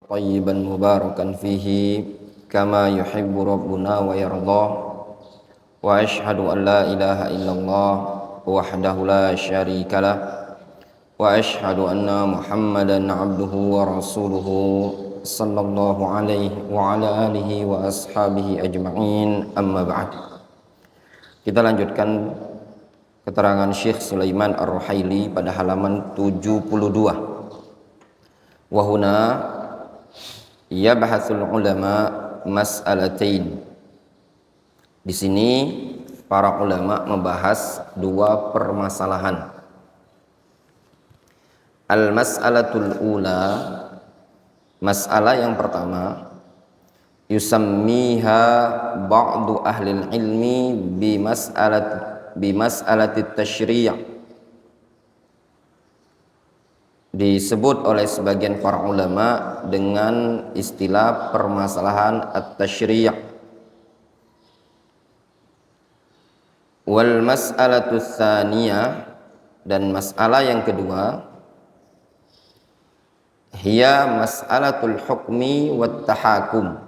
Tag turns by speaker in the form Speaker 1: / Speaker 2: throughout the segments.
Speaker 1: طيبا مباركا فيه كما يحب ربنا ويرضى وأشهد أن لا إله إلا الله وحده لا شريك له وأشهد أن محمدا عبده ورسوله صلى الله عليه وعلى آله وأصحابه أجمعين أما بعد. Kita lanjutkan keterangan Syekh Sulaiman Ar-Ruhaili pada halaman 72. Wahuna yabhasul ulama mas'alatain. Di sini para ulama membahas dua permasalahan. Al-mas'alatul ula, masalah yang pertama, yusammiha ba'du ahlil ilmi bimas'alati tasyri'. Disebut oleh sebagian para ulama dengan istilah permasalahan at-tasyri'. Wal mas'alatu tsaniyah, dan masalah yang kedua, hiya mas'alatul hukmi wat tahakum,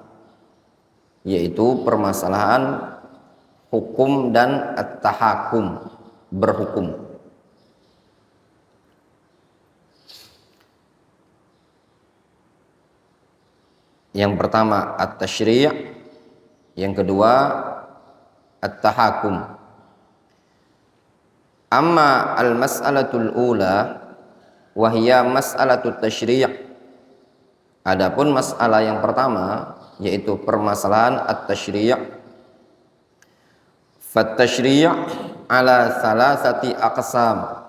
Speaker 1: yaitu permasalahan hukum dan at-tahakum, berhukum. Yang pertama at-tasyri', yang kedua at-tahakum. Amma al-mas'alatul ula wa hiya mas'alatut tasyri'. Adapun masalah yang pertama, yaitu permasalahan at-tasyri'. Fat-tasyri' ala salasati aqsam.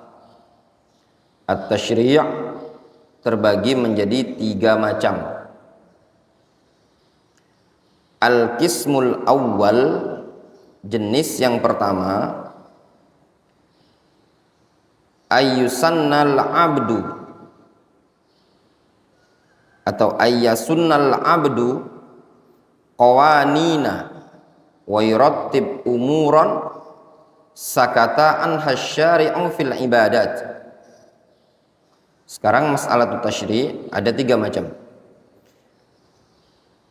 Speaker 1: At-tasyri' terbagi menjadi 3 macam. Al-qismul awwal, jenis yang pertama, ayyusannal abdu atau ayyasunnal abdu qawanina wa yurattib umuran sakata anha syari'u fil ibadat. Sekarang masalah tasyri' ada 3 macam.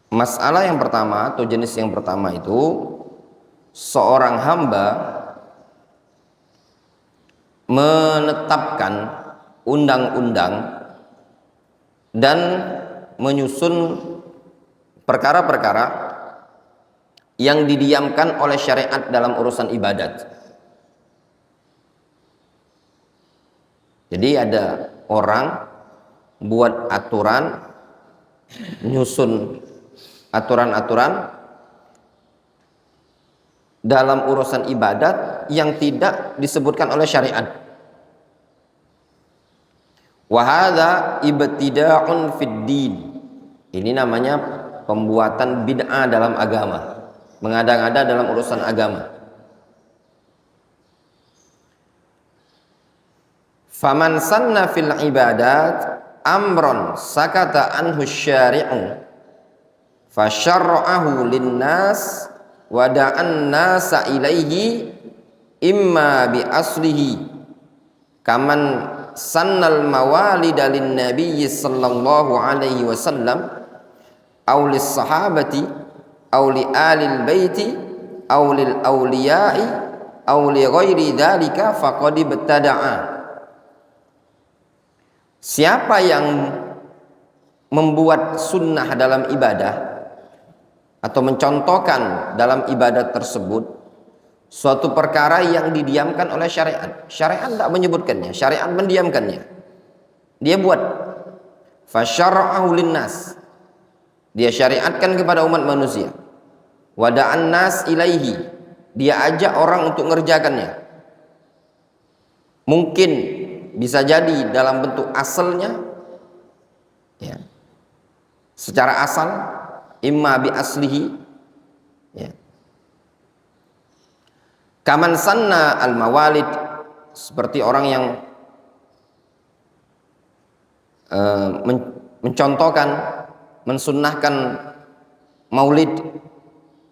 Speaker 1: Masalah yang pertama atau jenis yang pertama itu, seorang hamba menetapkan undang-undang dan menyusun perkara-perkara yang didiamkan oleh syariat dalam urusan ibadat. Jadi ada orang buat aturan, menyusun aturan-aturan dalam urusan ibadat yang tidak disebutkan oleh syariat. Wa hadza ibtida'un fid din. Ini namanya pembuatan bid'ah dalam agama, mengada-ngada dalam urusan agama. Faman sanna fil ibadat amran sakata anhu syari'u fasyarra'ahu linnas wada'an nasa ilaihi imma bi aslihi kaman sannal mawalida lin nabiyyi sallallahu alaihi wasallam aw lis sahabati aw li alil baiti aw lil awliya'i aw li ghairi dzalika faqad ibtada'a. Siapa yang membuat sunnah dalam ibadah atau mencontohkan dalam ibadat tersebut suatu perkara yang didiamkan oleh syariat. Syariat tidak menyebutkannya, syariat mendiamkannya. Dia buat fasyara'ahu linnas, dia syariatkan kepada umat manusia. Wada'an nas ilaihi, dia ajak orang untuk mengerjakannya. Mungkin bisa jadi dalam bentuk asalnya, ya, secara asal, imma bi aslihi, ya. Kaman sanna al mawalid, seperti orang yang mencontohkan, mensunnahkan maulid,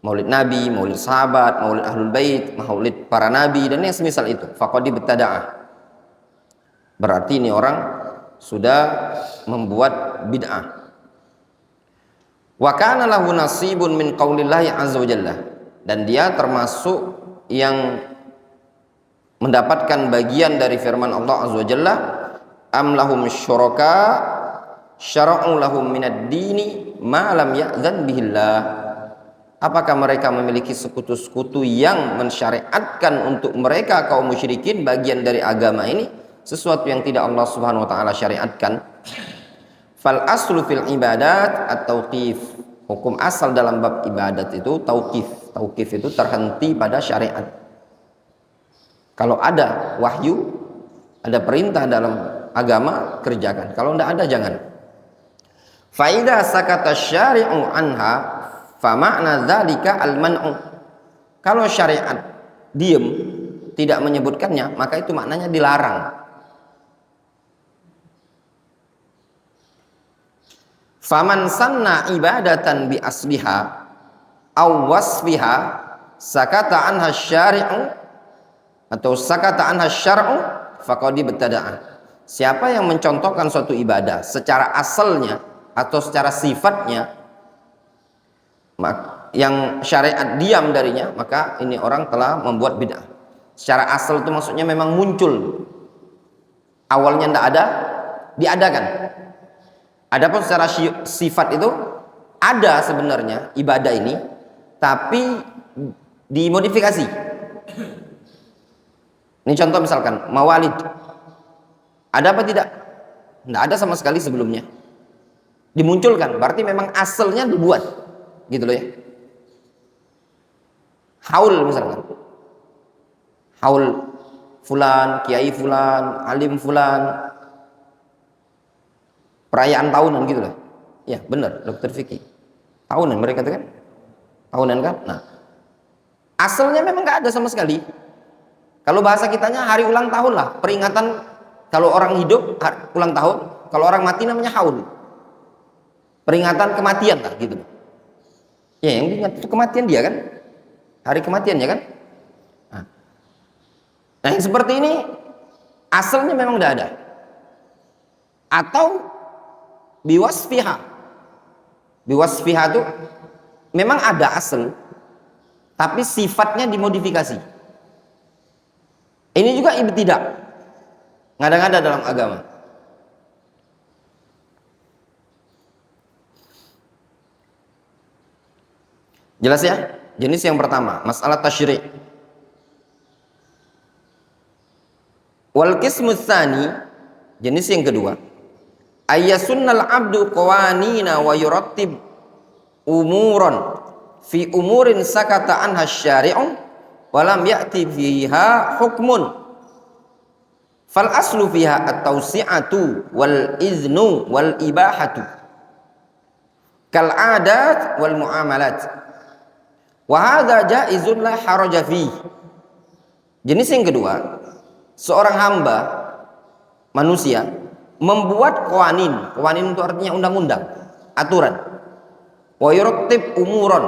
Speaker 1: maulid nabi, maulid sahabat, maulid ahlul bait, maulid para nabi dan yang semisal itu, faqad ibtada'ah. Berarti ini orang sudah membuat bid'ah. Wa kana lahu nasibun min qaulillahi azza wa jalla, dan dia termasuk yang mendapatkan bagian dari firman Allah azza wa jalla, am lahum syuraka syara'u lahum minad dini ma lam ya'zan bihillah. Apakah mereka memiliki sekutu-sekutu yang mensyariatkan untuk mereka kaum musyrikin bagian dari agama ini sesuatu yang tidak Allah Subhanahu wa taala syariatkan? Fal aslu fil ibadat at-tauqif. Hukum asal dalam bab ibadat itu tauqif. Tauqif itu terhenti pada syariat. Kalau ada wahyu, ada perintah dalam agama, kerjakan. Kalau tidak ada, jangan. Fa idza sakata syari'u anha fa ma'na dzalika al-man'u. Kalau syariat diam, tidak menyebutkannya, maka itu maknanya dilarang. Faman sanna ibadatan bi asliha aw wasfiha sakata anha syari'u atau sakata anha syar'u faqad ibtada'a. Siapa yang mencontohkan suatu ibadah secara asalnya atau secara sifatnya yang syariat diam darinya, maka ini orang telah membuat bid'ah. Secara asal itu maksudnya memang muncul, awalnya tidak ada, diadakan. Adapun secara sifat itu ada sebenarnya ibadah ini, tapi dimodifikasi. Ini contoh misalkan mawalid, ada apa tidak? Tidak ada sama sekali sebelumnya. Dimunculkan, berarti memang asalnya dibuat, gitu loh ya. Haul misalkan, haul fulan, kiai fulan, alim fulan, perayaan tahunan gitu lah. Ya benar, dokter Vicky. Tahunan mereka itu kan, tahunan kan. Nah, asalnya memang nggak ada sama sekali. Kalau bahasa kitanya hari ulang tahun lah, peringatan. Kalau orang hidup ulang tahun, kalau orang mati namanya haul, peringatan kematian lah gitu. Ya yang diingat itu kematian dia kan, hari kematiannya kan. Nah yang seperti ini asalnya memang tidak ada. Atau biwasfiha, biwasfiha itu memang ada asal, tapi sifatnya dimodifikasi. Ini juga ibtidah, ngada-ngada dalam agama. Jelas ya? Jenis yang pertama, masalah tasyri'. Wal qismu tsani, jenis yang kedua, ayyasunnal abdu qawanina wa yurattib umuran fi umurin sakata anha syari'u wa lam ya'ti fiha hukmun. Fal aslu fiha at-tawsi'atu wal iznu wal ibahatu kal adat wal muamalat. Wa hadza jaizun la haraja fi. Jenis yang kedua, seorang hamba manusia membuat qawanin. Qawanin itu artinya undang-undang, aturan. Wa yurattib umuran.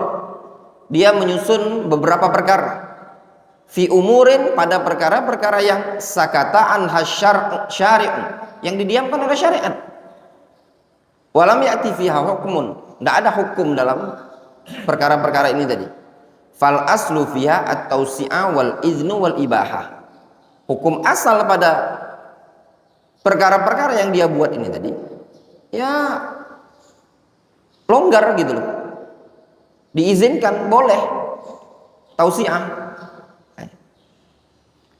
Speaker 1: Dia menyusun beberapa perkara. Fi umurin, pada perkara-perkara yang sakata anha syari'un, yang didiamkan oleh syariat. Walam ya'ti fiha hukmun. Tidak ada hukum dalam perkara-perkara ini tadi. Fal aslu fiha at-tawsi'a wal iznu wal ibahah. Hukum asal pada perkara-perkara yang dia buat ini tadi, ya longgar gitu loh, diizinkan, boleh tausiah.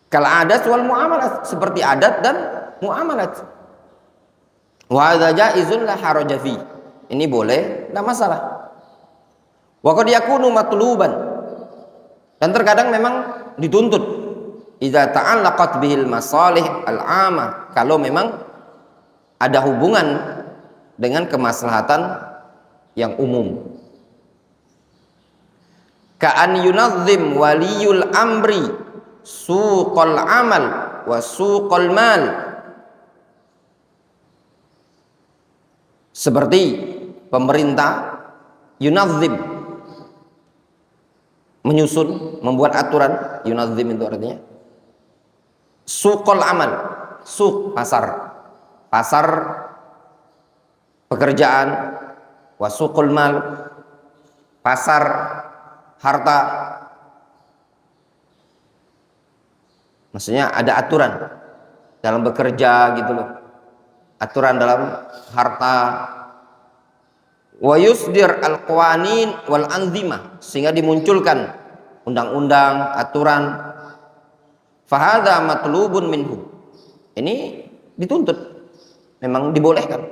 Speaker 1: Kal adat wal muamalat, seperti adat dan muamalat. Wa hadza jaizun la haraja fi. Ini boleh, tidak masalah. Wa qad yakunu matluban, dan terkadang memang dituntut. Idza ta'allaqat bihil masalih al-'amah, kalau memang ada hubungan dengan kemaslahatan yang umum. Ka'an yunazzim waliyul amri suqal amal wa suqal mal. Seperti pemerintah yunazzim, menyusun, membuat aturan. Yunazzim itu artinya suqal amal, suq pasar, pasar pekerjaan, wa suqul mal, pasar harta. Maksudnya ada aturan dalam bekerja gitu loh. Aturan dalam harta. Wa yusdir al-qawanin wal anzimah, sehingga dimunculkan undang-undang, aturan. Fahadha matlubun minhu. Ini dituntut, memang dibolehkan.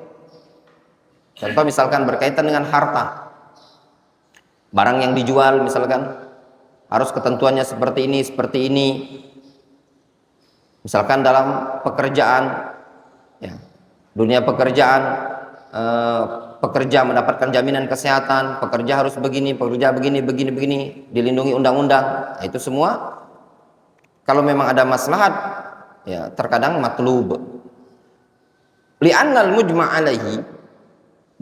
Speaker 1: Contoh misalkan berkaitan dengan harta. Barang yang dijual misalkan harus ketentuannya seperti ini, seperti ini. Misalkan dalam pekerjaan, ya, dunia pekerjaan, pekerja mendapatkan jaminan kesehatan, pekerja harus begini, pekerja begini, dilindungi undang-undang. Nah, itu semua kalau memang ada maslahat, ya terkadang matlub. Li'annal mujma' alaihi,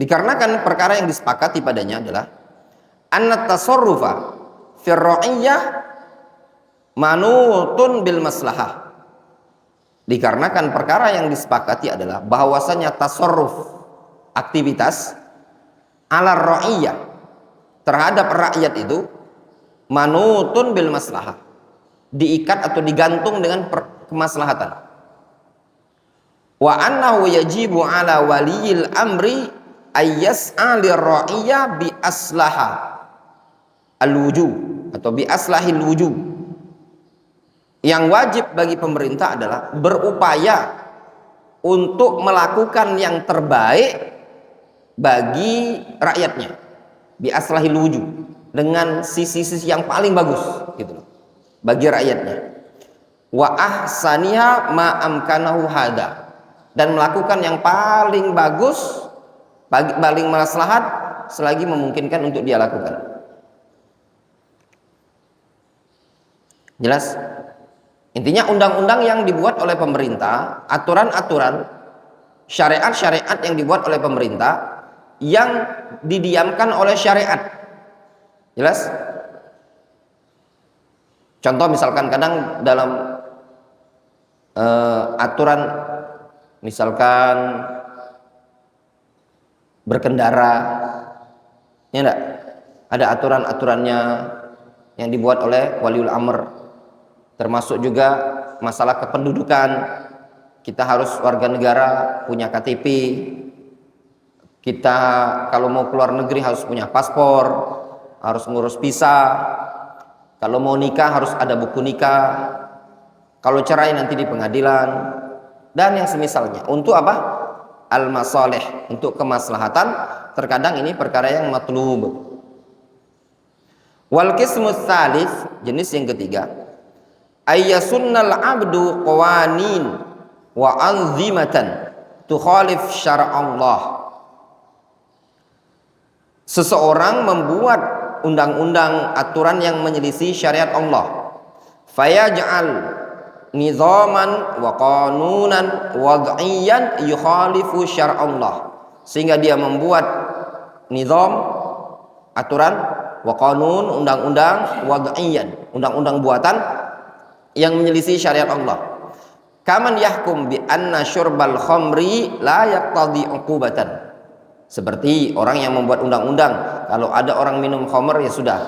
Speaker 1: dikarenakan perkara yang disepakati padanya adalah anna tasarrufa fir ra'iyyah manutun bil maslahah. Dikarenakan perkara yang disepakati adalah bahwasanya tasarruf, aktivitas ala ra'iyah, terhadap rakyat itu manutun bil maslahah, diikat atau digantung dengan kemaslahatan. Wa annahu yajibu ala waliyil amri ayyas'a lirra'iyah bi aslaha al-wujub atau bi aslahil wujub. Yang wajib bagi pemerintah adalah berupaya untuk melakukan yang terbaik bagi rakyatnya, bi aslahil wujub, dengan sisi-sisi yang paling bagus gitu loh bagi rakyatnya. Wa ahsaniha ma amkanahu hada, dan melakukan yang paling bagus, paling maslahat selagi memungkinkan untuk dia lakukan. Jelas? Intinya undang-undang yang dibuat oleh pemerintah, aturan-aturan, syariat-syariat yang dibuat oleh pemerintah yang didiamkan oleh syariat. Jelas? Contoh misalkan kadang dalam aturan, misalkan berkendara, ya enggak? Ada aturan-aturannya yang dibuat oleh waliul amr. Termasuk juga masalah kependudukan. Kita harus warga negara, punya KTP. Kita kalau mau keluar negeri harus punya paspor, harus ngurus visa. Kalau mau nikah harus ada buku nikah. Kalau cerai nanti di pengadilan. Dan yang semisalnya. Untuk apa? Al-masalih, untuk kemaslahatan. Terkadang ini perkara yang matlub. Wal qismus tsalits, jenis yang ketiga, ayyasunnal abdu qawanin wa anzimatan tukhalif syara'allah. Seseorang membuat undang-undang, aturan yang menyelisih syariat Allah, fayaj'al nizaman wa qanunan wad'iyyan yukhalifu syara'allah, sehingga dia membuat nizam, aturan, wa qanun, undang-undang, wad'iyyan, undang-undang buatan yang menyelisih syariat Allah. Kaman yahkum bi anna syurbal khamri la yaqtadi uqubatan. Seperti orang yang membuat undang-undang, kalau ada orang minum khamr ya sudah,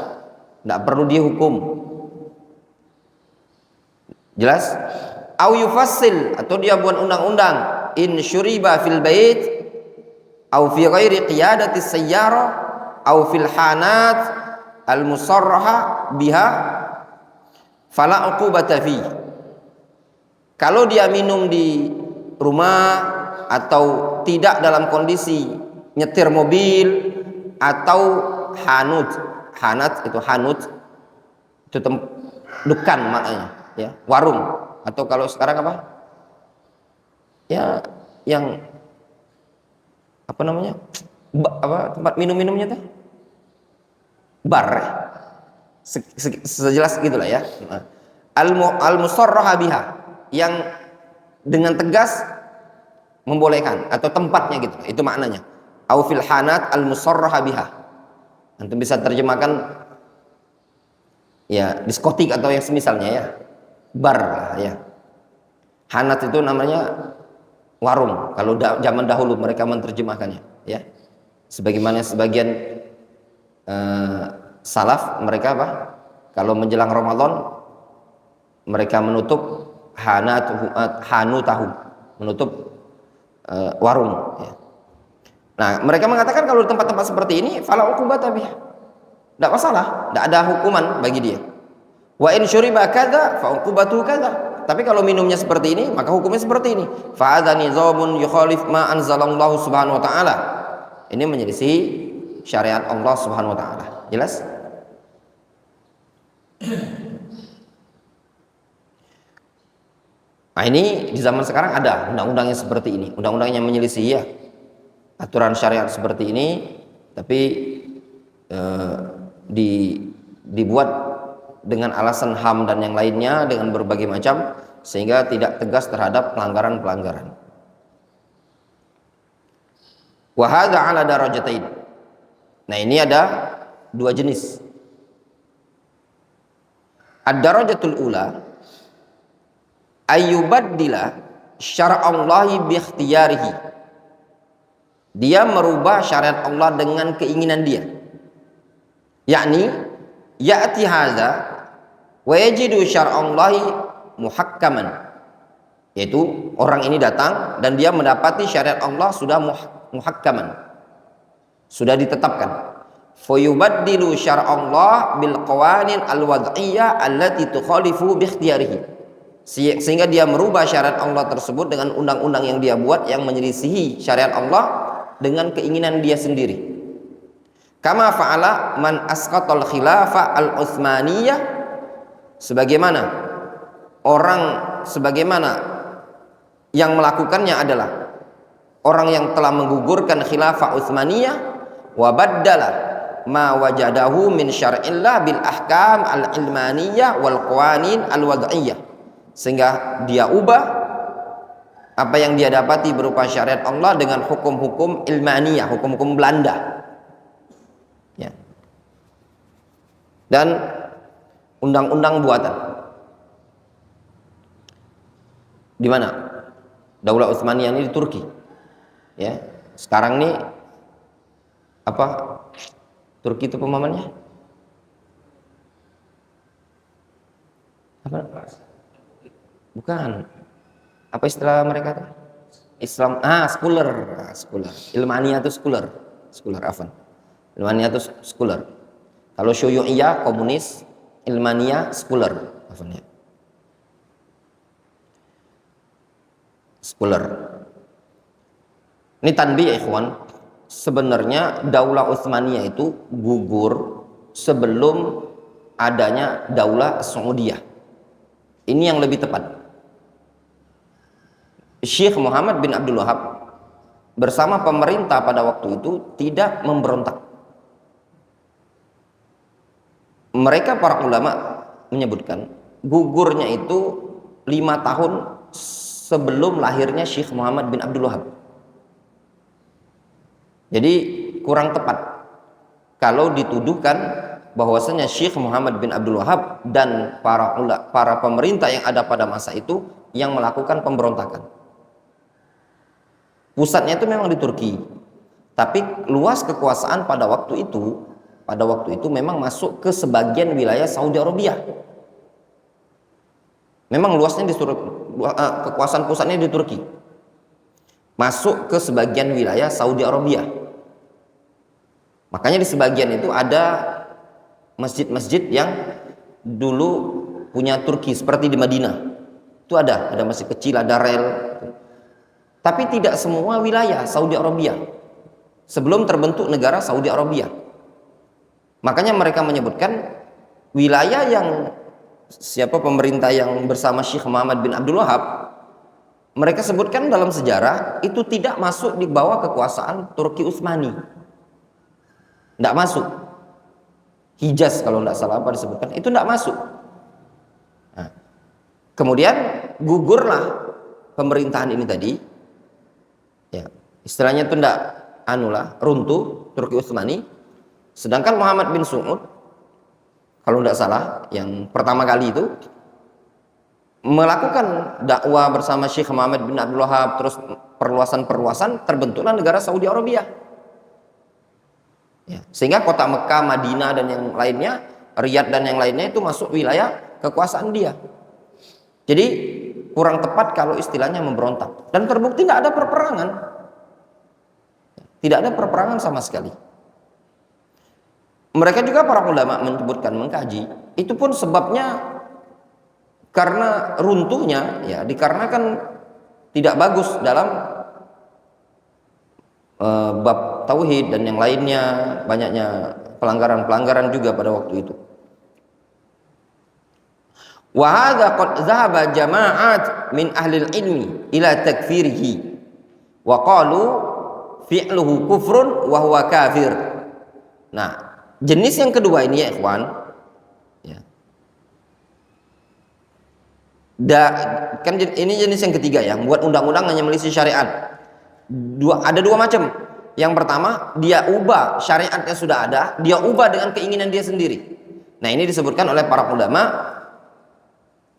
Speaker 1: tidak perlu dihukum. Jelas? Au yufassil, atau dia buat undang-undang, in syuriba fil bait au fi ghairi qiyadati sayyara au fil hanat al musarraha biha fala uqubata fi. Kalau dia minum di rumah atau tidak dalam kondisi nyetir mobil atau hanut, itu hanut itu dukan maknanya, ya, warung, atau kalau sekarang apa? Ya, yang apa namanya? Tempat minum-minumnya tuh? Bar. Sejelas gitulah ya. Al-musarraha biha, yang dengan tegas membolehkan, atau tempatnya gitu. Itu maknanya. Au fil hanat al-musarraha biha. Antum bisa terjemahkan ya diskotik atau yang semisalnya ya. Bar ya. Hanat itu namanya warung. Kalau zaman dahulu mereka menerjemahkannya ya. Sebagaimana sebagian Salaf mereka apa? Kalau menjelang Ramadan mereka menutup hanutahu, menutup warung. Ya. Nah, mereka mengatakan kalau di tempat-tempat seperti ini, fala uqubata bih. Tidak masalah, tidak ada hukuman bagi dia. Wa in syuriba kadza fa uqubatu kadza. Tapi kalau minumnya seperti ini, maka hukumnya seperti ini. Fa hadza nizamun yukhalif ma anzalallahu subhanahu wa ta'ala. Ini menyelisih syariat Allah subhanahu wa ta'ala. Jelas? Nah, ini di zaman sekarang ada undang-undang yang seperti ini, undang-undang yang menyelisih ya aturan syariat seperti ini, tapi dibuat dengan alasan HAM dan yang lainnya dengan berbagai macam, sehingga tidak tegas terhadap pelanggaran-pelanggaran. Wa hadza ala darajatain. Nah, ini ada dua jenis. Ad-darajatul ula ayyubaddila syara'allahi bi ikhtiyarihi. Dia merubah syariat Allah dengan keinginan dia. Yakni ya'ti hadza wa yajidu syara'allahi muhakkaman. Yaitu orang ini datang dan dia mendapati syariat Allah sudah muhakkaman. Sudah ditetapkan. Fayubaddilu syara'allah bil qawanin al-wad'iyyah allati tukhalifu bi ikhtiyarihi. Sehingga dia merubah syariat Allah tersebut dengan undang-undang yang dia buat yang menyelisihi syariat Allah dengan keinginan dia sendiri. Kama fa'ala man asqatal khilafah al-Utsmaniyah, sebagaimana yang melakukannya adalah orang yang telah menggugurkan khilafah Utsmaniyah wa baddala ma wajadahu min syar'illah bil ahkam al-ilmaniyah wal qawanin al-wad'iyyah, sehingga dia ubah apa yang dia dapati berupa syariat Allah dengan hukum-hukum ilmaniyah, hukum-hukum Belanda ya, dan undang-undang buatan. Di mana? Daulah Utsmaniyah ini di Turki ya. Sekarang ini apa Turki itu pemahamannya apa? Bukan. Apa istilah mereka tuh? Islam, sekuler. Ilmaniyah itu sekuler, afwan. Ilmaniyah itu sekuler. Kalau Syuyu'iyah komunis, Ilmaniyah sekuler, afwan ya. Sekuler. Ini tanbih ya ikhwan. Sebenarnya Daulah Utsmaniyah itu gugur sebelum adanya Daulah Saudiyah. Ini yang lebih tepat. Syekh Muhammad bin Abdul Wahab bersama pemerintah pada waktu itu tidak memberontak. Mereka para ulama menyebutkan gugurnya itu 5 tahun sebelum lahirnya Syekh Muhammad bin Abdul Wahab. Jadi kurang tepat kalau dituduhkan bahwasanya Syekh Muhammad bin Abdul Wahab dan para pemerintah yang ada pada masa itu yang melakukan pemberontakan. Pusatnya itu memang di Turki, tapi luas kekuasaan pada waktu itu memang masuk ke sebagian wilayah Saudi Arabia. Memang luasnya kekuasaan pusatnya di Turki, masuk ke sebagian wilayah Saudi Arabia. Makanya di sebagian itu ada masjid-masjid yang dulu punya Turki, seperti di Madinah. Itu ada masjid kecil, ada rel. Tapi tidak semua wilayah Saudi Arabia sebelum terbentuk negara Saudi Arabia. Makanya mereka menyebutkan wilayah yang pemerintah yang bersama Syekh Muhammad bin Abdul Wahab, mereka sebutkan dalam sejarah itu tidak masuk di bawah kekuasaan Turki Utsmani. Tidak masuk. Hijaz kalau tidak salah apa disebutkan, itu tidak masuk. Nah, kemudian gugurlah pemerintahan ini tadi. Ya, istilahnya itu tidak runtuh Turki Utsmani. Sedangkan Muhammad bin Saud kalau tidak salah yang pertama kali itu melakukan dakwah bersama Syekh Muhammad bin Abdul Wahab, terus perluasan terbentuklah negara Saudi Arabia. Ya. Sehingga kota Mekah, Madinah dan yang lainnya, Riyadh dan yang lainnya itu masuk wilayah kekuasaan dia. Jadi kurang tepat kalau istilahnya memberontak. Dan terbukti tidak ada perperangan. Tidak ada perperangan sama sekali. Mereka juga para ulama menyebutkan, mengkaji, itu pun sebabnya karena runtuhnya, ya dikarenakan tidak bagus dalam bab tauhid dan yang lainnya, banyaknya pelanggaran-pelanggaran juga pada waktu itu. Wa hadza qad dhahaba jama'at min ahli ilmi ila takfirihi wa qalu fi'luhu kufrun wa huwa kafir. Nah, jenis yang kedua ini ya ikhwan, ya. Kan ini jenis yang ketiga ya, membuat undang-undang hanya menyelisih syariat. Ada dua macam. Yang pertama, dia ubah syariat yang sudah ada, dia ubah dengan keinginan dia sendiri. Nah, ini disebutkan oleh para ulama,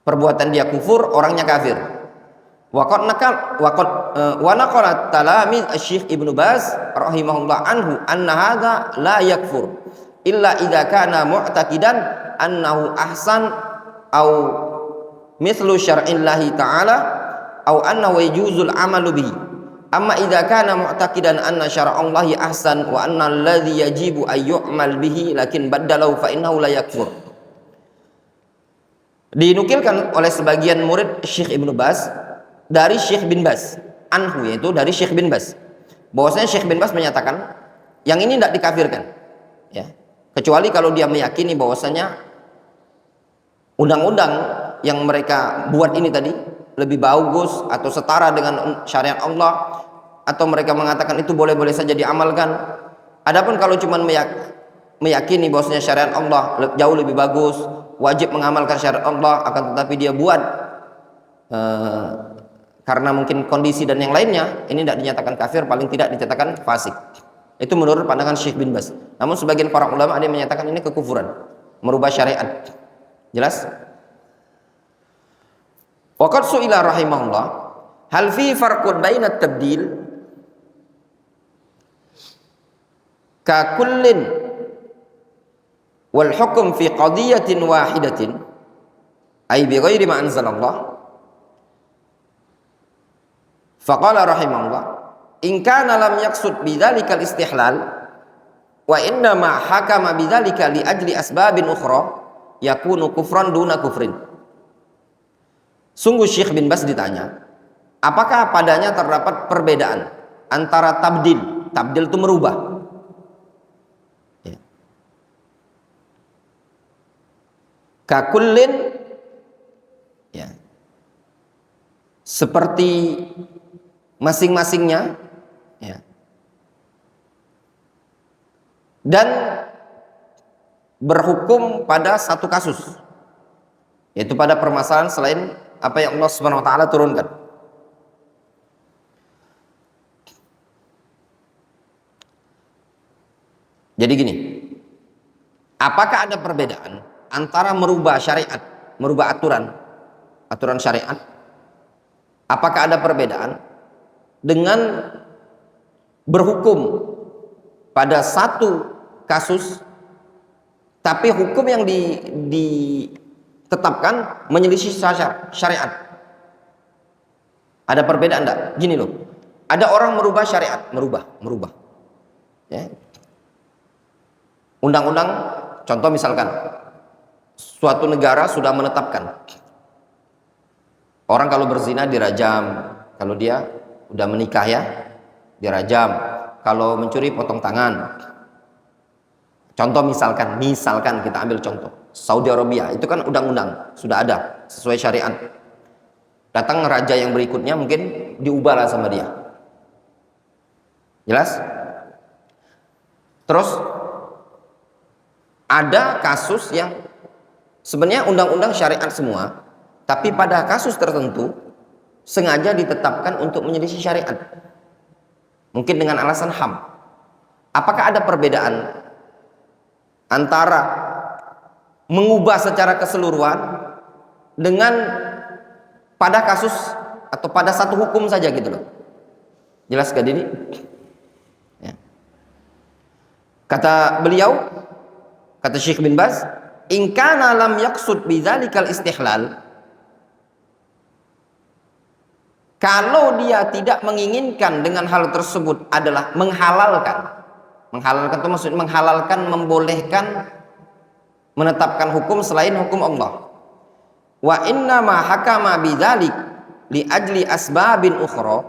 Speaker 1: perbuatan dia kufur, orangnya kafir. Wa naqala talamid Syekh Ibnu Baz rahimahullah anhu anna hadza la yakfur illa idza kana mu'taqidan annahu ahsan au mithlu syar'illahi ta'ala au annahu yajuzul amalu bihi. Amma idza kana mu'taqidan anna syara'allahi ahsan wa anna alladhi yajibu ay yu'mal bihi lakin baddalahu fa innahu la yakfur. Dinukilkan oleh sebagian murid Syekh Ibnu Baz dari Syekh bin Baz anhu, yaitu dari Syekh bin Baz, bahwasanya Syekh bin Baz menyatakan yang ini tidak dikafirkan, ya, kecuali kalau dia meyakini bahwasanya undang-undang yang mereka buat ini tadi lebih bagus atau setara dengan syariat Allah, atau mereka mengatakan itu boleh-boleh saja diamalkan. Adapun kalau cuma meyakini bahwasanya syariat Allah jauh lebih bagus, wajib mengamalkan syariat Allah, akan tetapi dia buat karena mungkin kondisi dan yang lainnya, ini tidak dinyatakan kafir, paling tidak dinyatakan fasik. Itu menurut pandangan Syekh bin Baz. Namun sebagian para ulama ada yang menyatakan ini kekufuran, merubah syariat. Jelas? Waqad su'ila rahimahullah, hal fi farqun bainat tabdil ka kullin wal hukm fi qadiyatin wahidatin ay bi ghairi ma anzalallah. Faqala rahimahullah, in kana lam yaqsud bidzalika al-istihlal wa inna ma hakama bidzalika li ajli asbabin ukhra yakunu kufran duna kufrin. Sungguh Syekh bin Baz ditanya, apakah padanya terdapat perbedaan antara tabdil, tabdil itu merubah, ya, kakullin, ya, seperti masing-masingnya, ya, dan berhukum pada satu kasus, yaitu pada permasalahan selain apa yang Allah Subhanahu wa taala turunkan. Jadi gini, apakah ada perbedaan antara merubah syariat, merubah aturan syariat? Apakah ada perbedaan dengan berhukum pada satu kasus, tapi hukum yang ditetapkan menyelisih syariat? Ada perbedaan enggak? Gini loh, ada orang merubah syariat, merubah, ya. Undang-undang, contoh misalkan suatu negara sudah menetapkan orang kalau berzina dirajam, kalau dia udah menikah ya dirajam, kalau mencuri potong tangan. Contoh misalkan kita ambil contoh Saudi Arabia, itu kan undang-undang sudah ada sesuai syariat. Datang raja yang berikutnya mungkin diubahlah sama dia. Jelas? Terus ada kasus yang sebenarnya undang-undang syariat semua, tapi pada kasus tertentu sengaja ditetapkan untuk menyelisih syariat, mungkin dengan alasan HAM. Apakah ada perbedaan antara mengubah secara keseluruhan dengan pada kasus atau pada satu hukum saja gitu loh? Jelas gak ini? Ya. Kata beliau, kata Syekh bin Baz, in kana lam yaqsud bidzalikal istihlal, kalau dia tidak menginginkan dengan hal tersebut adalah menghalalkan. Menghalalkan itu maksud menghalalkan, membolehkan, menetapkan hukum selain hukum Allah. Wa inna ma hakama bidzalik li ajli asbabin ukhra,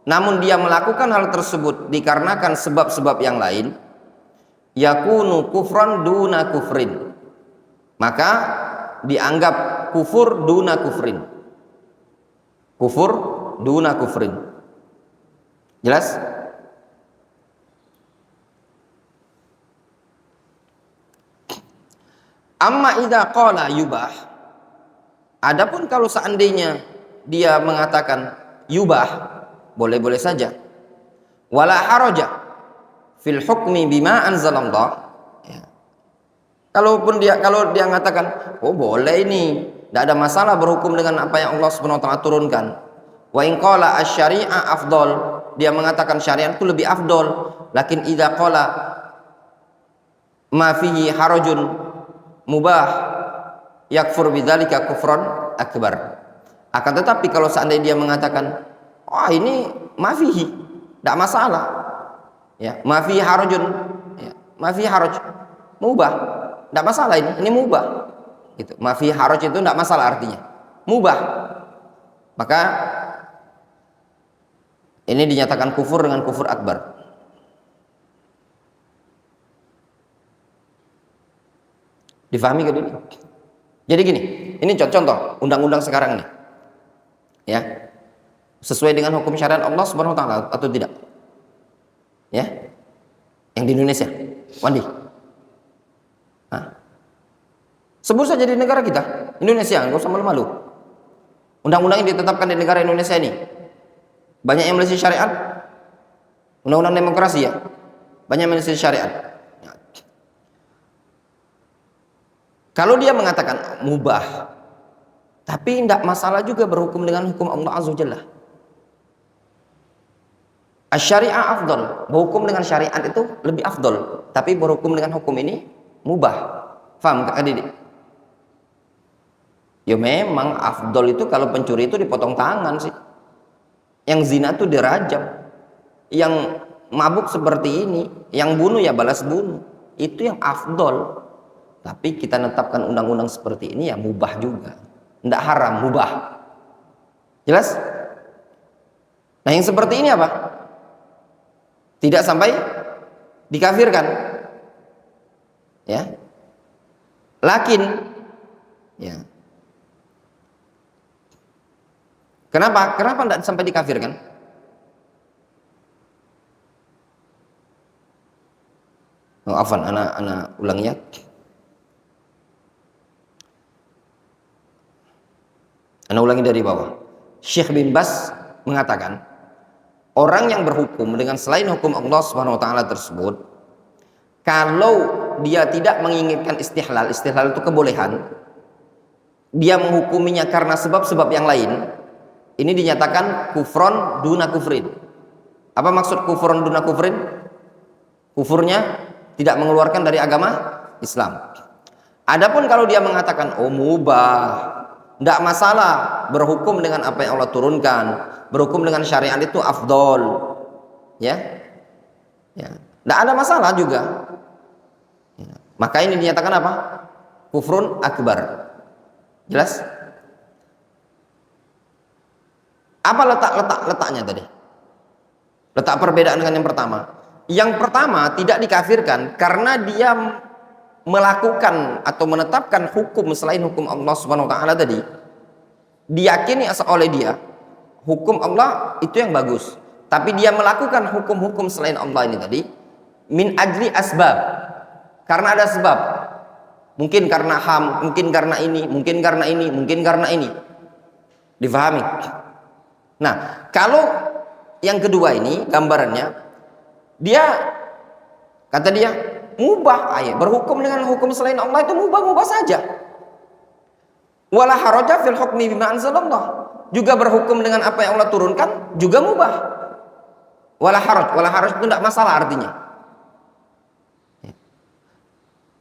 Speaker 1: namun dia melakukan hal tersebut dikarenakan sebab-sebab yang lain, yakunu kufran duna kufrin, maka dianggap kufur duna kufrin. Kufur duna kufrin. Jelas? Amma idza qala yubah, adapun kalau seandainya dia mengatakan yubah, boleh-boleh saja, wala haraja fil hukmi bima anzalallah, ya. Kalau dia mengatakan oh boleh ini, tidak ada masalah berhukum dengan apa yang Allah Subhanahu wa taala turunkan. Wa in qala asy-syari'a afdal, dia mengatakan syariat itu lebih afdal, lakin idza qala ma fihi harajun mubah yakfur bidzalika kufran akbar. Akan tetapi kalau seandainya dia mengatakan oh ini ma fihi, tidak masalah, ya, ma fihi harajun, ya, ma fihi haraj, mubah, tidak masalah, ini mubah gitu. Ma fihi haraj itu tidak masalah, artinya mubah, maka ini dinyatakan kufur dengan kufur akbar. Difahami gak ini? Jadi gini, ini contoh undang-undang sekarang ini, ya, sesuai dengan hukum syariat Allah Subhanahu wa taala atau tidak? Ya, yang di Indonesia, Wandi. Nah, sebut saja di negara kita, Indonesia, nggak usah malu-malu. Undang-undang yang ditetapkan di negara Indonesia ini, banyak yang meleset syariat. Undang-undang demokrasi, ya, banyak yang meleset syariat. Kalau dia mengatakan mubah, tapi tidak masalah juga berhukum dengan hukum Allah Azza wa Jalla. Asy-syari'ah afdal, berhukum dengan syariat itu lebih afdal, tapi berhukum dengan hukum ini mubah. Faham Kak Didik? Ya memang afdal itu kalau pencuri itu dipotong tangan sih. Yang zina itu dirajam. Yang mabuk seperti ini, yang bunuh ya balas bunuh. Itu yang afdal. Tapi kita netapkan undang-undang seperti ini ya mubah juga. Tidak haram, mubah. Jelas? Nah yang seperti ini apa? Tidak sampai dikafirkan. Ya. Lakin, ya. Kenapa? Kenapa tidak sampai dikafirkan? Oh, afan, anak ulangnya. Anak ulangi dari bawah. Syekh bin Baz mengatakan, orang yang berhukum dengan selain hukum Allah Subhanahu wa taala tersebut, kalau dia tidak menginginkan istihlal itu kebolehan, dia menghukuminya karena sebab-sebab yang lain, ini dinyatakan kufron duna kufrin. Apa maksud kufron duna kufrin? Kufurnya tidak mengeluarkan dari agama Islam. Adapun kalau dia mengatakan oh mubah, tidak masalah berhukum dengan apa yang Allah turunkan, berhukum dengan syariat itu afdol, ya, ya, tidak ada masalah juga. Ya. Maka ini dinyatakan apa? Kufrun akbar. Jelas? Apa letaknya tadi? Letak perbedaan dengan yang pertama. Yang pertama tidak dikafirkan karena dia melakukan atau menetapkan hukum selain hukum Allah Subhanahu wa taala tadi, diyakini oleh dia hukum Allah itu yang bagus, tapi dia melakukan hukum-hukum selain Allah ini tadi min ajli asbab, karena ada sebab, mungkin karena ham, mungkin karena ini, mungkin karena ini, mungkin karena ini. Difahami? Nah, kalau yang kedua ini gambarannya, dia kata dia mubah, berhukum dengan hukum selain Allah itu mubah saja. Wala haraja fil hukmi bima anzalallah, juga berhukum dengan apa yang Allah turunkan juga mubah. Wala haraj itu tidak masalah artinya.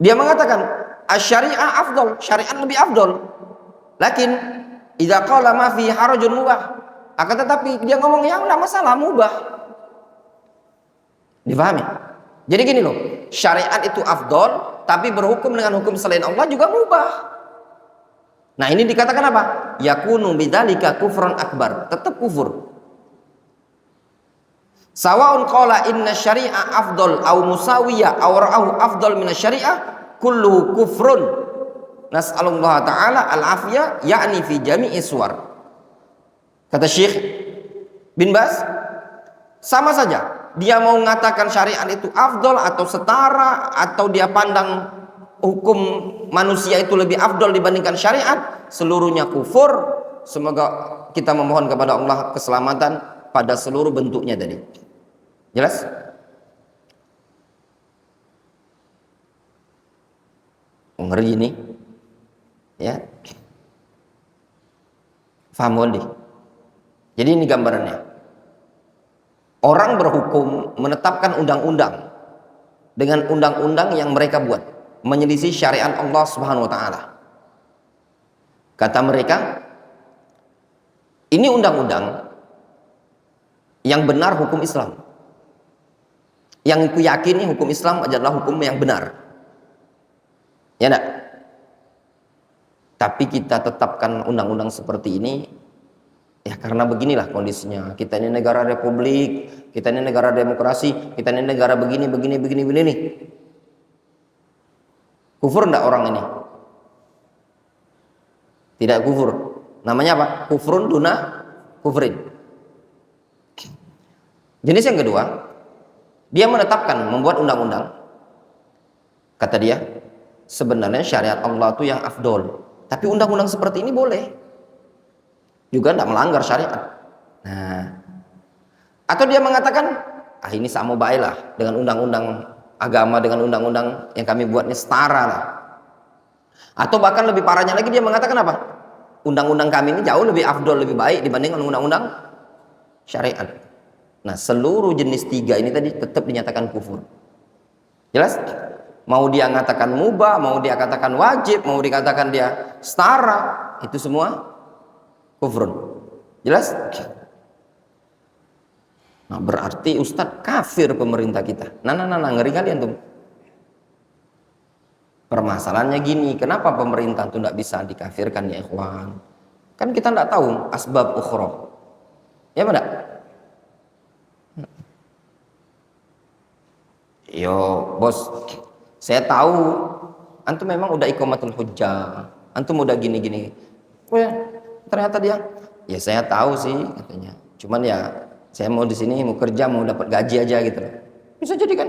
Speaker 1: Dia mengatakan asy-syari'ah afdal, syariat lebih afdal. Lakin idza qala ma fi harajun mubah. Akan tetapi dia ngomong ya enggak masalah, mubah. Difahami? Jadi gini loh, syariat itu afdal, tapi berhukum dengan hukum selain Allah juga mubah. Nah ini dikatakan apa? Yakunu bidzalika kufran akbar, tetap kufur. Sawaun qala inna syari'ah afdal au musawiyah au ra'ahu afdal min syari'ah kulluhu kufrun. Nas'alullah ta'ala al-afiyah yakni fi jami'i suwar. Kata Syekh bin Baz, sama saja dia mau mengatakan syariat itu afdal atau setara, atau dia pandang hukum manusia itu lebih afdal dibandingkan syariat, seluruhnya kufur. Semoga kita memohon kepada Allah keselamatan pada seluruh bentuknya tadi. Jelas? Ngeri ini ya, faham deh. Jadi ini gambarannya. Orang berhukum menetapkan undang-undang dengan undang-undang yang mereka buat, menyelisih syariat Allah Subhanahu wa taala. Kata mereka, ini undang-undang yang benar hukum Islam. Yang aku yakini hukum Islam adalah hukum yang benar. Ya enggak? Tapi kita tetapkan undang-undang seperti ini ya karena beginilah kondisinya. Kita ini negara republik, kita ini negara demokrasi, kita ini negara begini. Kufur enggak orang ini? Tidak kufur. Namanya apa? Kufrun duna kufrin. Jenis yang kedua, dia menetapkan, membuat undang-undang. Kata dia, sebenarnya syariat Allah itu yang afdol, tapi undang-undang seperti ini boleh, juga tidak melanggar syariat. Nah, atau dia mengatakan, ini sama baik lah dengan undang-undang agama, dengan undang-undang yang kami buatnya setara lah. Atau bahkan lebih parahnya lagi, dia mengatakan apa? Undang-undang kami ini jauh lebih afdol, lebih baik dibandingkan undang-undang syariat. Nah, seluruh jenis tiga ini tadi tetap dinyatakan kufur. Jelas? Mau dia mengatakan mubah, mau dia katakan wajib, mau dikatakan dia setara, itu semua kufrun. Jelas? Nah, berarti Ustadz kafir pemerintah kita. Nah, ngeri kalian tuh. Permasalahannya gini, kenapa pemerintah itu tidak bisa dikafirkan ya ikhwan? Kan kita tidak tahu asbab ukhra. Ya benar? Yo bos, saya tahu antum memang udah iqamatul hujjah, antum udah gini. Ternyata dia, ya saya tahu sih katanya. Cuman ya saya mau di sini mau kerja, mau dapat gaji aja gitu. Bisa jadi kan?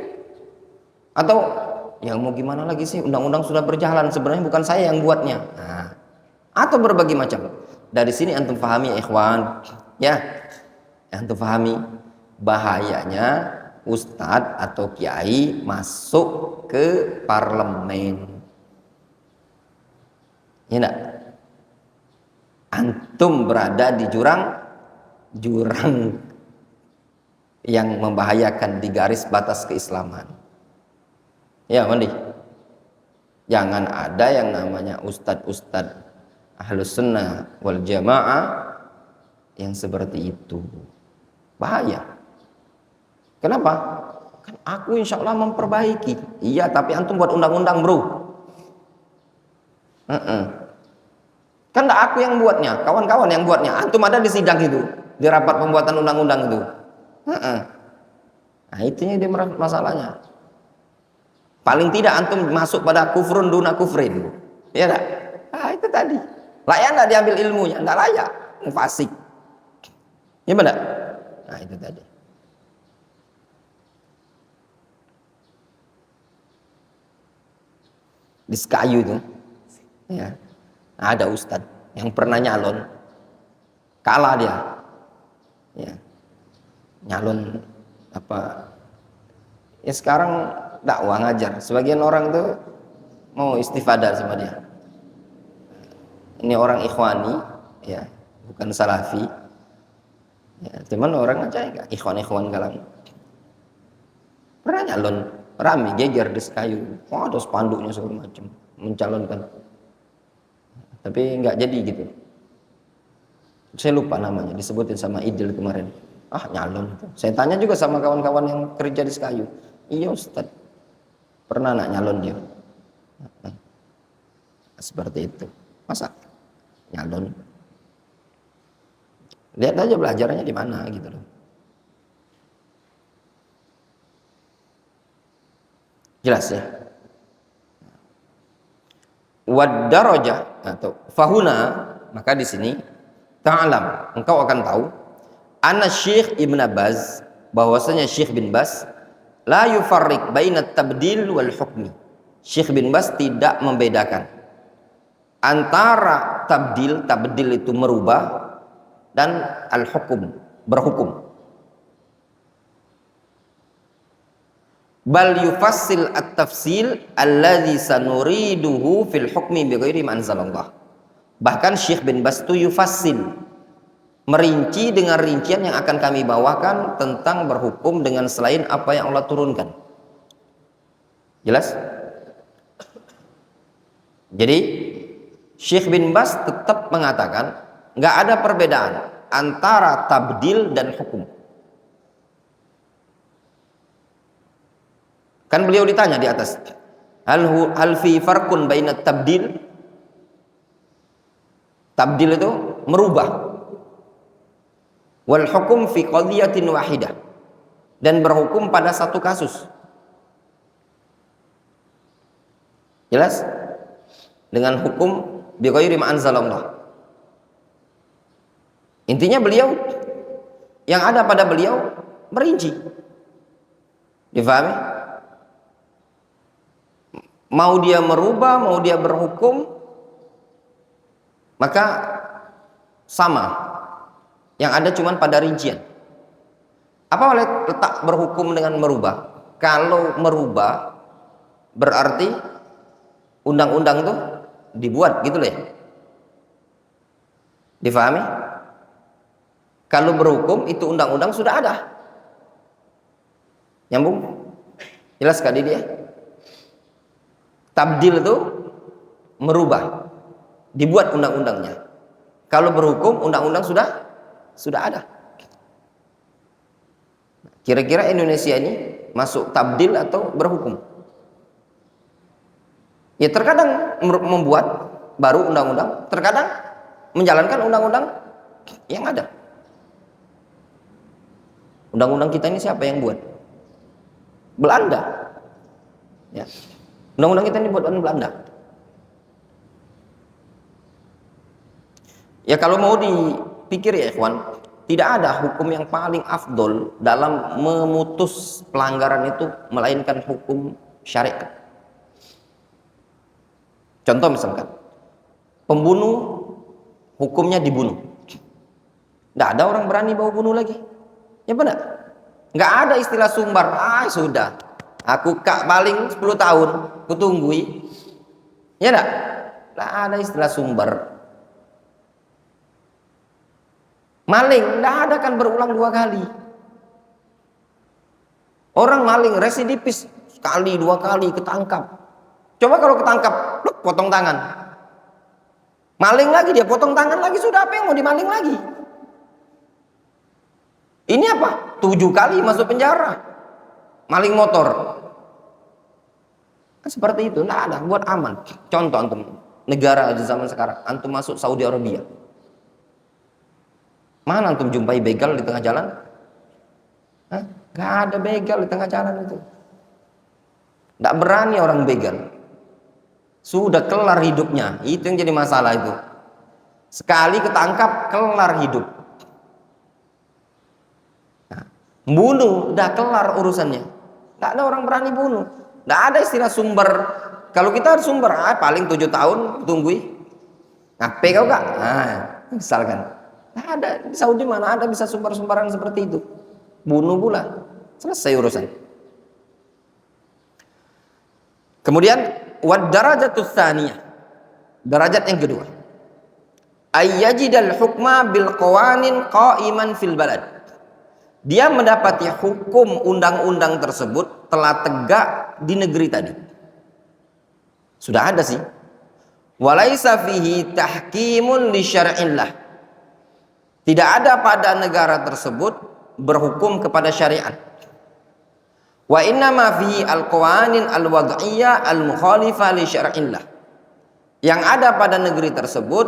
Speaker 1: Atau ya mau gimana lagi sih, undang-undang sudah berjalan, sebenarnya bukan saya yang buatnya. Nah, atau berbagai macam. Dari sini antum pahami ya ikhwan, ya antum pahami bahayanya ustadz atau kiai masuk ke parlemen. Ya enggak? Antum berada di jurang yang membahayakan di garis batas keislaman. Ya, Mandi. Jangan ada yang namanya ustadz ahlus sunnah wal jamaah yang seperti itu. Bahaya. Kenapa? Kan aku insya Allah memperbaiki. Iya, tapi antum buat undang-undang bro. Kan enggak aku yang buatnya, kawan-kawan yang buatnya. Antum ada di sidang itu, di rapat pembuatan undang-undang itu. Nah itunya dia masalahnya. Paling tidak antum masuk pada kufrun duna kufrin. Ya enggak? Nah itu tadi. Layak enggak diambil ilmunya? Enggak layak. Fasik. Ya benar? Nah itu tadi. Di Sekayu itu ya, ada ustadz yang pernah nyalon, kalah dia ya, nyalon apa ya, sekarang dakwah ngajar, sebagian orang tuh mau istifadah sama dia. Ini orang ikhwani ya, bukan salafi ya, cuman orang aja enggak ikhwan kalang pernah nyalon Rame geger di kayu. Oh, ada spanduknya segala macam mencalonkan. Tapi nggak jadi gitu. Saya lupa namanya, disebutin sama Idil kemarin. Ah, nyalon itu. Saya tanya juga sama kawan-kawan yang kerja di Sekayu. Iya Ustaz, pernah nak nyalon dia. Seperti itu. Masa nyalon? Lihat aja belajarnya di mana gitu loh. Jelas ya. Wad darajah atau fahuna, maka di sini ta'lam, engkau akan tahu anna Syekh Ibn Baz, bahwasanya Syekh bin Baz la yufarriq bainat tabdil wal hukmi. Syekh bin Baz tidak membedakan antara tabdil itu merubah, dan al-hukum, berhukum. Bal yufassil at-tafsil alladhi sanuriduhu fil hukmi bighairi ma anzalallah. Bahkan Syekh bin Baz itu yufassil, merinci dengan rincian yang akan kami bawakan tentang berhukum dengan selain apa yang Allah turunkan. Jelas? Jadi Syekh bin Baz tetap mengatakan nggak ada perbedaan antara tabdil dan hukum. Kan beliau ditanya di atas, hal fi farqun bainat tabdil? Tabdil itu merubah. Wal hukum fi qadhiyatin wahidah, dan berhukum pada satu kasus. Jelas? Dengan hukum bi ghairi ma anzalallah. Intinya beliau, yang ada pada beliau merinci. Difahami? Mau dia merubah, mau dia berhukum, maka sama. Yang ada cuman pada rincian. Apa letak berhukum dengan merubah? Kalau merubah berarti undang-undang itu dibuat gitu loh ya. Difahami? Kalau berhukum itu undang-undang sudah ada. Nyambung? Jelas kali dia? Tabdil itu merubah, dibuat undang-undangnya. Kalau berhukum, undang-undang sudah ada. Kira-kira Indonesia ini masuk tabdil atau berhukum? Ya terkadang membuat baru undang-undang, terkadang menjalankan undang-undang yang ada. Undang-undang kita ini siapa yang buat? Belanda. Ya. Undang-undang kita ini buatan Belanda. Ya kalau mau dipikir ya ikhwan, tidak ada hukum yang paling afdol dalam memutus pelanggaran itu melainkan hukum syariat. Contoh misalkan, pembunuh hukumnya dibunuh. Tidak ada orang berani bawa bunuh lagi. Ya benar? Nggak ada istilah sumbar. Sudah. Aku kak paling 10 tahun, kutunggui. Ya enggak? Nggak ada istilah sumber. Maling, nggak ada kan berulang 2 kali. Orang maling residivis, sekali 2 kali ketangkap. Coba kalau ketangkap, potong tangan. Maling lagi, dia potong tangan lagi, sudah apa yang mau dimaling lagi? Ini apa? 7 kali masuk penjara. Maling motor. Seperti itu, nggak ada, buat aman. Contoh antum, negara di zaman sekarang, antum masuk Saudi Arabia. Mana antum jumpai begal di tengah jalan? Nggak ada begal di tengah jalan itu. Nggak berani orang begal. Sudah kelar hidupnya, itu yang jadi masalah itu. Sekali ketangkap, kelar hidup. Bunuh, udah kelar urusannya. Nggak ada orang berani bunuh. Nggak ada istilah sumber. Kalau kita ada sumber, paling 7 tahun tunggui. Ngapain kau kak? Misalkan. Nggak ada. Di Saudi mana ada bisa sumber-sumberan seperti itu. Bunuh pula. Selesai urusan. Kemudian, wad darajatus tsaniyah. Derajat yang kedua. Ayyajidal hukma bil qawanin qa'iman fil balad. dia mendapati hukum undang-undang tersebut telah tegak di negeri tadi. Sudah ada sih. Walaisa fihi tahkimun li syar'illah. Tidak ada pada negara tersebut berhukum kepada syariat. Wa inna ma fihi al-qawanin al-wad'iyyah al-mukhalifah li syar'illah. Yang ada pada negeri tersebut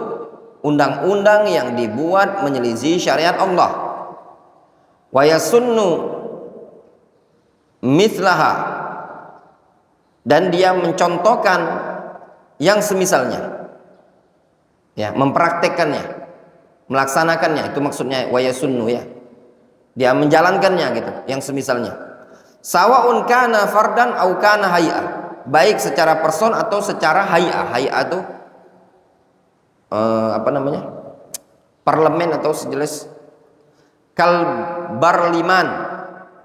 Speaker 1: undang-undang yang dibuat menyelisih syariat Allah. Wa yasunnu mithlaha, dan dia mencontohkan yang semisalnya, ya, mempraktekkannya, melaksanakannya, itu maksudnya wa yasunnu, ya, dia menjalankannya gitu, yang semisalnya. Sawaun kana fardan au kana hay'ah, baik secara person atau secara hay'ah. Hay'ah itu apa namanya, parlemen atau sejelas kalbarliman,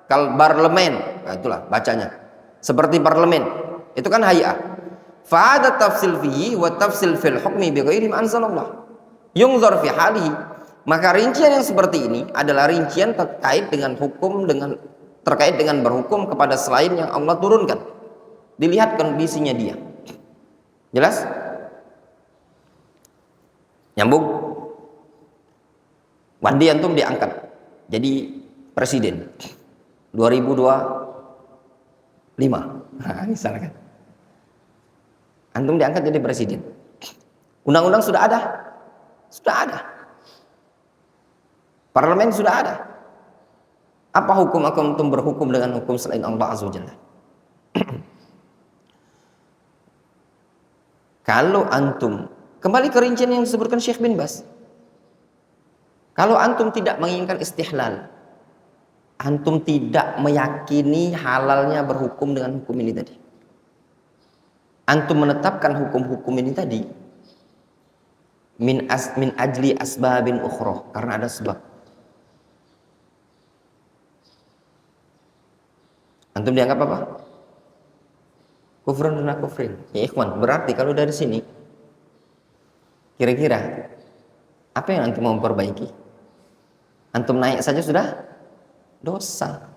Speaker 1: kalbarlemen, nah, itulah bacanya seperti parlemen, itu kan hay'ah. Fa'ada tafsil fihi wa tafsil fil hukmi bi ghairi ma anzalallah yungzar fi halihi. Maka rincian yang seperti ini adalah rincian terkait dengan hukum, terkait dengan berhukum kepada selain yang Allah turunkan. Dilihat kondisinya dia. Jelas? Nyambung? Wandi antum diangkat jadi presiden 2025. Nah, misalkan antum diangkat jadi presiden. Undang-undang sudah ada. Sudah ada. Parlemen sudah ada. Apa hukum antum berhukum dengan hukum selain Allah Azza wa Jalla? Kalau antum, kembali ke rincian yang disebutkan Syekh bin Bas, kalau antum tidak menginginkan istihlal, antum tidak meyakini halalnya berhukum dengan hukum ini tadi, antum menetapkan hukum-hukum ini tadi min ajli asbabin ukhra, karena ada sebab. Antum dianggap apa? Kufrun dan kufrin. Ya ikhwan, berarti kalau dari sini kira-kira apa yang antum mau memperbaiki? Antum naik saja sudah dosa.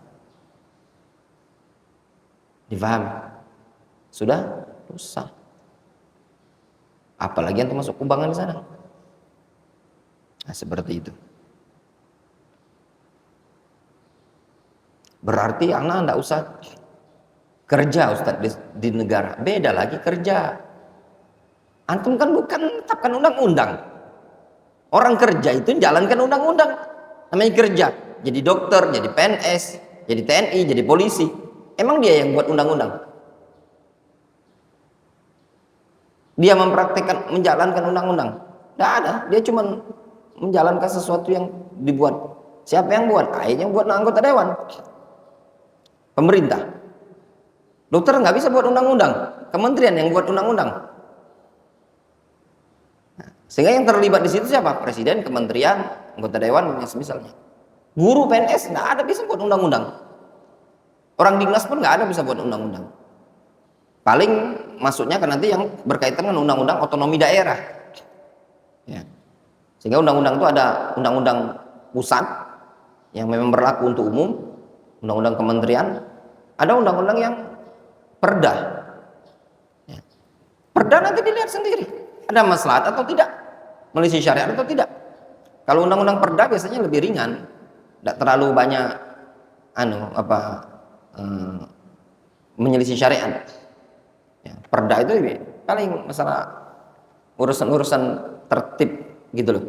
Speaker 1: Difahami? Sudah dosa. Apalagi antum masuk kubangan di sana. Nah, seperti itu. Berarti anak tidak usah kerja, Ustaz, di negara. Beda lagi kerja. Antum kan bukan menetapkan undang-undang. Orang kerja itu jalankan undang-undang. Namanya kerja. Jadi dokter, jadi PNS, jadi TNI, jadi polisi. Emang dia yang buat undang-undang? Dia mempraktekkan, menjalankan undang-undang? Tidak ada. Dia cuma menjalankan sesuatu yang dibuat. Siapa yang buat? Akhirnya buat anggota dewan. Pemerintah. Dokter nggak bisa buat undang-undang. Kementerian yang buat undang-undang. Nah, sehingga yang terlibat di situ siapa? Presiden, kementerian, anggota dewan, yang semisalnya. Guru PNS nggak ada bisa buat undang-undang. Orang dinas pun nggak ada bisa buat undang-undang. Paling masuknya ke nanti yang berkaitan dengan undang-undang otonomi daerah. Ya. Sehingga undang-undang itu ada undang-undang pusat yang memang berlaku untuk umum, undang-undang kementerian, ada undang-undang yang perda. Ya. Perda nanti dilihat sendiri, ada maslahat atau tidak, menyelisih syariat atau tidak. Kalau undang-undang perda biasanya lebih ringan, tidak terlalu banyak menyelisih syariat. Ya, perda itu paling masalah urusan-urusan tertib gitu loh.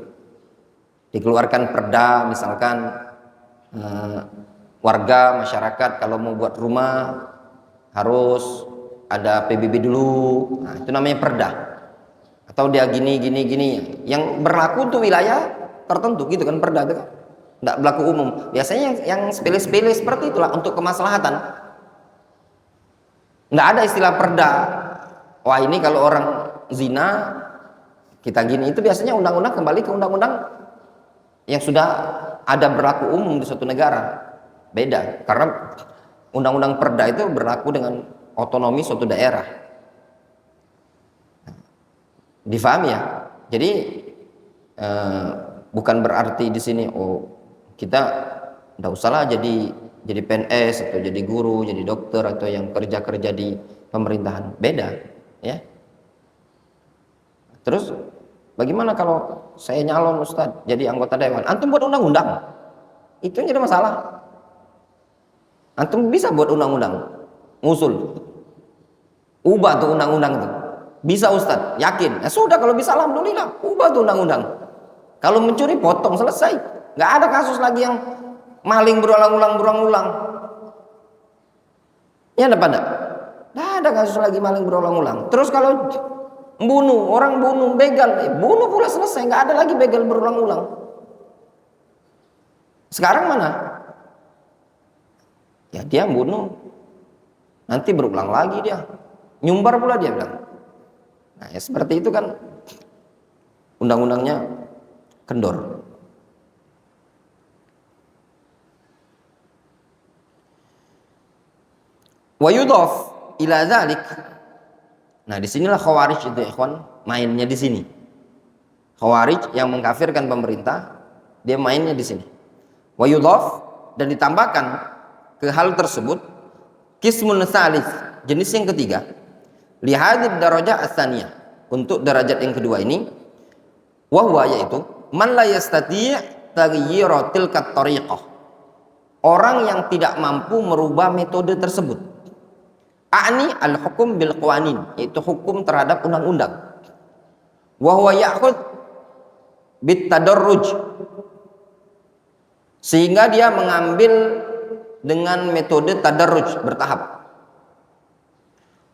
Speaker 1: Dikeluarkan perda misalkan warga masyarakat kalau mau buat rumah harus ada PBB dulu. Nah, itu namanya perda. Atau dia gini. Yang berlaku untuk wilayah tertentu gitu kan perda itu kan. Tidak berlaku umum. Biasanya yang sepele-sepele seperti itulah untuk kemaslahatan. Nggak ada istilah perda. Wah ini kalau orang zina kita gini, itu biasanya undang-undang kembali ke undang-undang yang sudah ada berlaku umum di suatu negara. Beda, karena undang-undang perda itu berlaku dengan otonomi suatu daerah. Difahami ya? Jadi bukan berarti di sini kita Nggak usahlah jadi PNS atau jadi guru, jadi dokter atau yang kerja di pemerintahan. Beda, ya. Terus bagaimana kalau saya nyalon Ustadz jadi anggota dewan? Antum buat undang-undang. Itu yang jadi masalah. Antum bisa buat undang-undang, ngusul. Ubah tuh undang-undang tuh. Bisa Ustadz, yakin. Ya sudah kalau bisa alhamdulillah, ubah tuh undang-undang. Kalau mencuri potong selesai. Nggak ada kasus lagi yang maling berulang-ulang. Ya ada pada? Nggak ada kasus lagi maling berulang-ulang. Terus kalau orang bunuh, begal, bunuh pula selesai. Nggak ada lagi begal berulang-ulang. Sekarang mana? Ya dia bunuh, nanti berulang lagi dia. Nyumbar pula dia bilang. Nah ya seperti itu kan undang-undangnya kendor. Wa yudhaf ila dzalik. Nah disinilah khawarij itu ikhwan mainnya di sini. Khawarij yang mengkafirkan pemerintah, dia mainnya di sini. Wa yudhaf, dan ditambahkan ke hal tersebut qismun tsalits, jenis yang ketiga, lihadid darajah ats-tsaniyah, untuk derajat yang kedua ini, wahwa yaitu man la yastati' taghyira tilka tariqah, orang yang tidak mampu merubah metode tersebut. A'ni al-hukum bil qawanin, yaitu hukum terhadap undang-undang. Wahwa ya'khud bit tadarruj, sehingga dia mengambil dengan metode tadarruj, bertahap.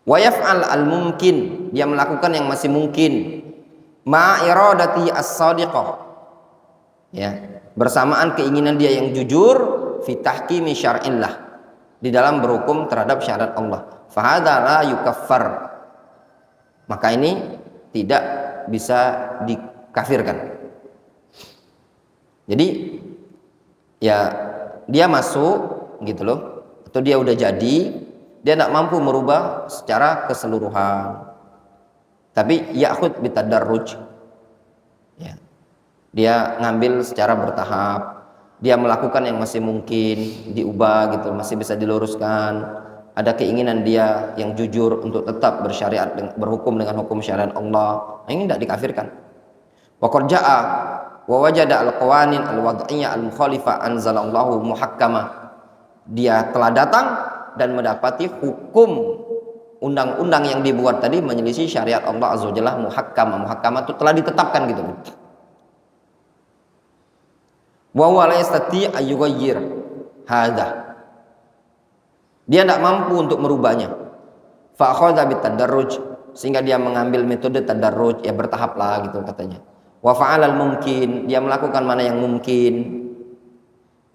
Speaker 1: Wa yaf'al al-mumkin, dia melakukan yang masih mungkin, ma iradati as-sadiqah, ya, bersamaan keinginan dia yang jujur, fi tahkimi syar'illah, di dalam berhukum terhadap syariat Allah. Fa hadza la yukaffar, maka ini tidak bisa dikafirkan. Jadi ya dia masuk gitu loh, atau dia udah jadi, dia tidak mampu merubah secara keseluruhan, tapi ya'khud bitadarruj, ya, dia ngambil secara bertahap, dia melakukan yang masih mungkin diubah gitu, masih bisa diluruskan. Ada keinginan dia yang jujur untuk tetap bersyariat, berhukum dengan hukum syariat Allah, ini tidak dikafirkan. Wa qad jaa wa wajada al-qawanin al-wad'iyyah al-mukhalifah anzalallahu muhakkamah, dia telah datang dan mendapati hukum undang-undang yang dibuat tadi menyelisih syariat Allah azza wajalla, muhakkamah itu telah ditetapkan gitu. Wa huwa la yastati ayyughayyir hadza, dia tidak mampu untuk merubahnya. Fa akhadha bitadarruj, sehingga dia mengambil metode tadarruj, ya bertahap lah gitu katanya. Wa fa'alal mungkin, dia melakukan mana yang mungkin,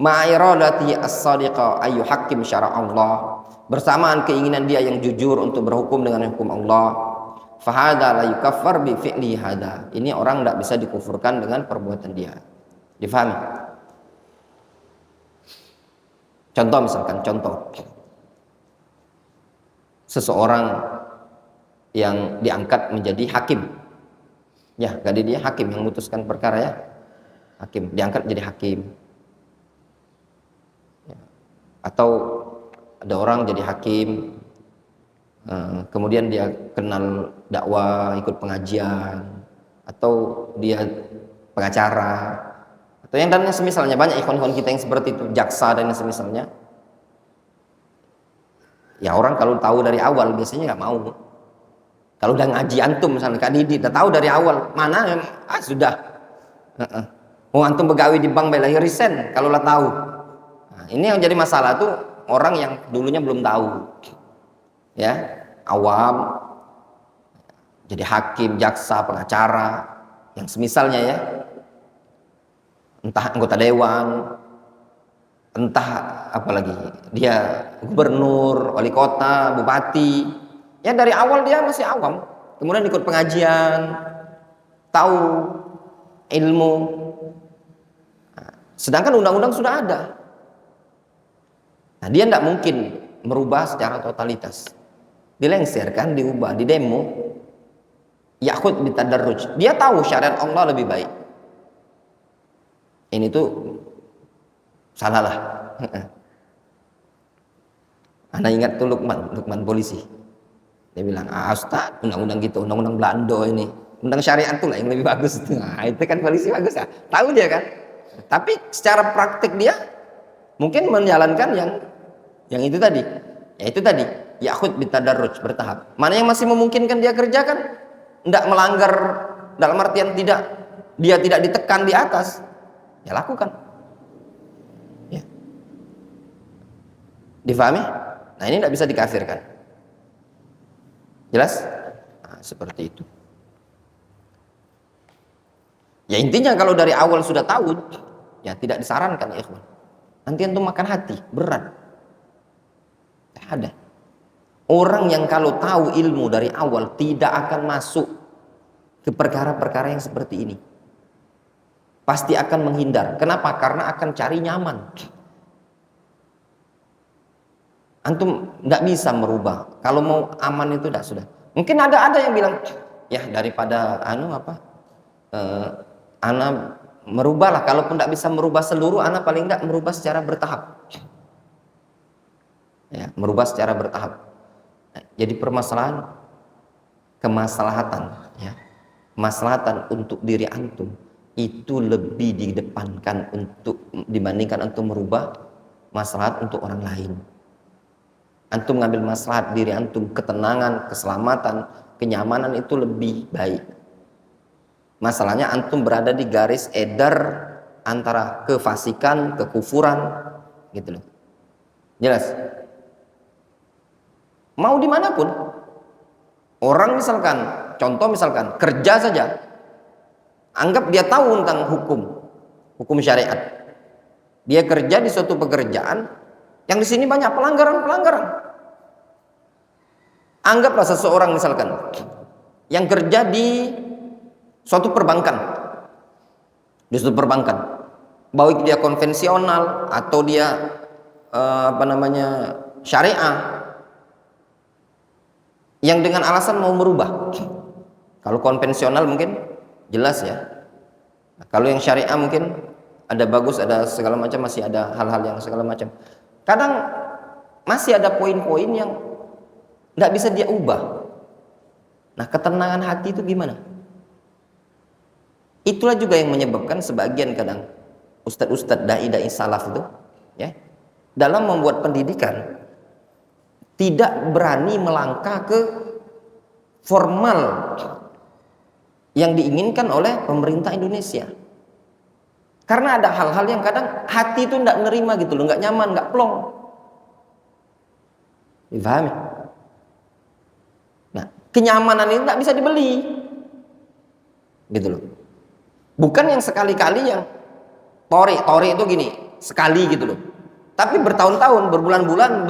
Speaker 1: ma'iradati as-sadiqah ayu hakim syara' Allah, bersamaan keinginan dia yang jujur untuk berhukum dengan hukum Allah. Fahada la yukaffar bi fi'li hada, ini orang tidak bisa dikufurkan dengan perbuatan dia. Difahami? Contoh misalkan, seseorang yang diangkat menjadi hakim, ya jadi dia hakim yang memutuskan perkara, ya hakim, diangkat jadi hakim. Atau ada orang jadi hakim, kemudian dia kenal dakwah, ikut pengajian, atau dia pengacara, atau yang dan semisalnya. Banyak ikhwan-ikhwan kita yang seperti itu, jaksa dan yang semisalnya. Ya orang kalau tahu dari awal biasanya nggak mau. Kalau udah ngaji antum misalnya Kak Didi, udah tahu dari awal mana, sudah. Antum begawi di bank bela resign kalau lah tahu. Nah, ini yang jadi masalah tuh orang yang dulunya belum tahu, ya awam, jadi hakim, jaksa, pengacara, yang semisalnya, ya, entah anggota dewan, entah apalagi dia gubernur, wali kota, bupati, ya dari awal dia masih awam, kemudian ikut pengajian, tahu ilmu, sedangkan undang-undang sudah ada. Nah dia tidak mungkin merubah secara totalitas, dilengserkan, diubah, didemo. Ya'khud bitadarruj, dia tahu syariat Allah lebih baik. Ini tuh Salah lah. Anak ingat tuh Lukman polisi. Dia bilang, Ustaz, undang-undang gitu, undang-undang Belanda ini. Undang syariat tuh lah yang lebih bagus. Nah, itu kan polisi bagus ya. Tahu dia kan. Tapi secara praktik dia mungkin menjalankan yang itu tadi. Ya itu tadi, ya'khud bitadarruj, bertahap. Mana yang masih memungkinkan dia kerjakan, tidak melanggar dalam artian dia tidak ditekan di atas, ya lakukan. Ya. Difahami? Nah, ini tidak bisa dikafirkan. Jelas? Nah, seperti itu. Ya intinya kalau dari awal sudah tahu, ya tidak disarankan ya ikhwan. Nanti antum makan hati, berat. Tidak ada. Orang yang kalau tahu ilmu dari awal tidak akan masuk ke perkara-perkara yang seperti ini. Pasti akan menghindar. Kenapa? Karena akan cari nyaman. Antum tidak bisa merubah. Kalau mau aman itu sudah. Mungkin ada yang bilang, ya daripada ana merubahlah. Kalaupun tidak bisa merubah seluruh, ana paling tidak merubah secara bertahap. Ya, merubah secara bertahap. Jadi permasalahan kemaslahatan, ya, maslahatan untuk diri antum itu lebih didepankan untuk dibandingkan antum merubah maslahat untuk orang lain. Antum ngambil maslahat diri antum, ketenangan, keselamatan, kenyamanan itu lebih baik. Masalahnya antum berada di garis edar antara kefasikan, kekufuran, gitu loh. Jelas? Mau dimanapun, orang misalkan, contoh misalkan kerja saja, anggap dia tahu tentang hukum syariat. Dia kerja di suatu pekerjaan yang di sini banyak pelanggaran. Anggaplah seseorang misalkan yang kerja di suatu perbankan, baik dia konvensional atau dia syariah, yang dengan alasan mau merubah. Kalau konvensional mungkin jelas ya. Nah, kalau yang syariah mungkin ada bagus, ada segala macam, masih ada hal-hal yang segala macam. Kadang masih ada poin-poin yang nggak bisa dia ubah. Nah, ketenangan hati itu gimana? Itulah juga yang menyebabkan sebagian kadang ustadz-ustadz dai salaf itu, ya, dalam membuat pendidikan tidak berani melangkah ke formal yang diinginkan oleh pemerintah Indonesia. Karena ada hal-hal yang kadang hati itu tidak menerima gitu loh, nggak nyaman, nggak plong. Dipahami? Nah, kenyamanan ini nggak bisa dibeli, gitu loh. Bukan yang sekali-kali yang tori itu gini, sekali gitu loh. Tapi bertahun-tahun, berbulan-bulan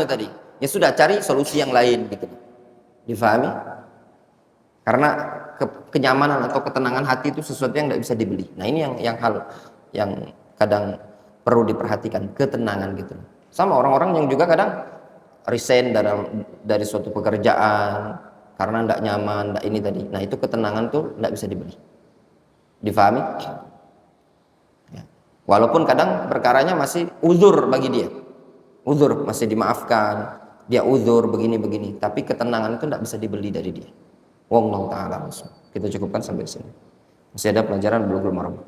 Speaker 1: tadi. Ya sudah, cari solusi yang lain gitu. Difahami? Karena kenyamanan atau ketenangan hati itu sesuatu yang tidak bisa dibeli. Nah, ini yang hal yang kadang perlu diperhatikan, ketenangan gitu. Sama orang-orang yang juga kadang resign dari suatu pekerjaan karena tidak nyaman, tidak ini tadi. Nah, itu ketenangan tuh tidak bisa dibeli. Difahami? Ya. Walaupun kadang perkaranya masih uzur bagi dia. Uzur masih dimaafkan. Dia uzur begini-begini, tapi ketenangan itu tidak bisa dibeli dari dia. Wallahu ta'ala. Kita cukupkan sampai sini. Masih ada pelajaran Bulughul Maram.